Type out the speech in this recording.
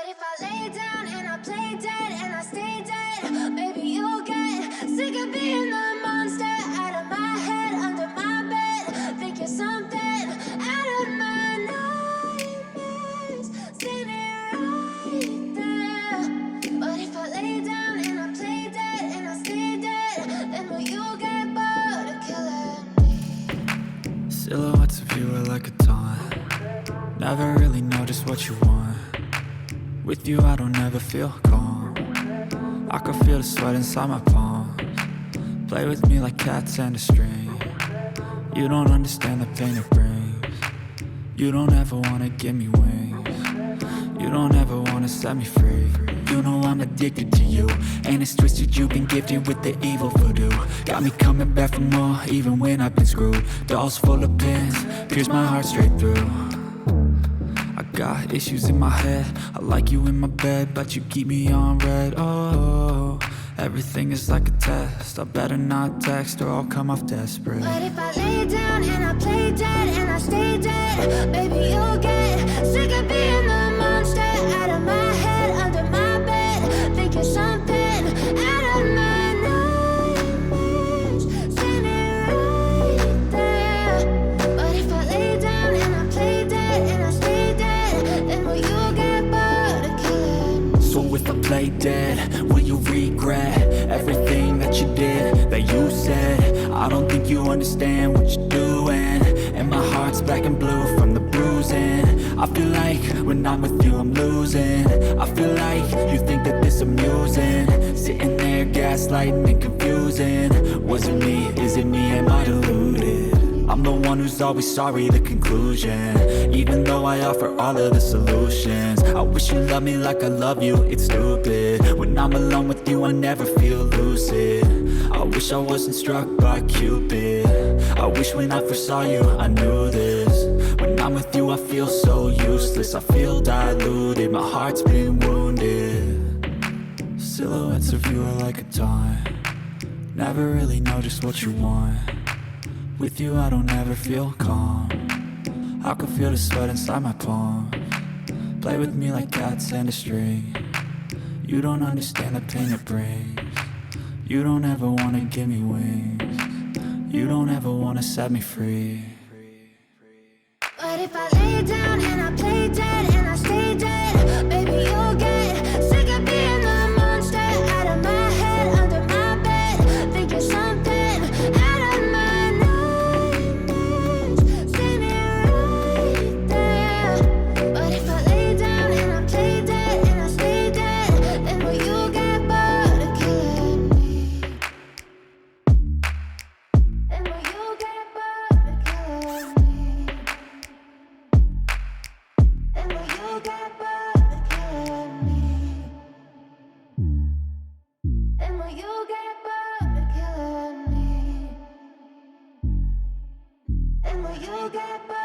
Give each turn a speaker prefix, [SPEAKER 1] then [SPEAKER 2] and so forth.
[SPEAKER 1] if I lay down and I play dead and I stay dead, maybe you'll get sick of being the monster out of my head, under my bed. Think you're something out of my nightmares, standing right there. But if I lay down and I play dead and I stay dead, then will you get bored of killing me?
[SPEAKER 2] Silhouettes of you are like a taunt. Never really know just what you want. With you I don't ever feel calm. I can feel the sweat inside my palms. Play with me like cats and a string. You don't understand the pain it brings. You don't ever wanna give me wings. You don't ever wanna set me free. You know I'm addicted to you, and it's twisted, you've been gifted with the evil voodoo. Got me coming back for more, even when I've been screwed. Dolls full of pins, pierce my heart straight through. I got issues in my head, I like you in my bed, but you keep me on red. Oh, everything is like a test, I better not text or I'll come off desperate.
[SPEAKER 1] But if I lay down and I play dead and I stay dead, baby you'll get sick of being the monster out of my head, under my bed. Think you're something out of my nightmares, standing right there. But if I lay down and I play dead and I stay dead, then will you get bored of killing me?
[SPEAKER 2] So if I play dead, will you regret everything that you did, that you said? I don't think you understand what you're doing, and my heart's black and blue from the bruising. I feel like when I'm with you I'm losing. I feel like you think that this amusing, sitting there gaslighting and confusing. Was it me? Is it me? Am I deluded? I'm the one who's always sorry, the conclusion, even though I offer all of the solutions. I wish you loved me like I love you, it's stupid. When I'm alone with you I never feel lucid. I wish I wasn't struck by Cupid. I wish when I first saw you I knew this. When I'm with you I feel so useless, I feel diluted, my heart's been wounded. Silhouettes of you are like a taunt. Never really know just what you want. With you I don't ever feel calm. I can feel the sweat inside my palms. Play with me like cats and a string. You don't understand the pain it brings. You don't ever wanna give me wings. You don't ever wanna set me free.
[SPEAKER 1] But if I lay down and I play dead and I stay dead, baby you'll get sick of being the monster out of my head, under my bed. Think you're something out of my nightmares, standing right there. But if I lay down and I play dead and I stay dead, then will you get bored of killing me? Then will you get bored of killing me? And will you get bored of killing me? And will you get bored of killing me? And will you get bored?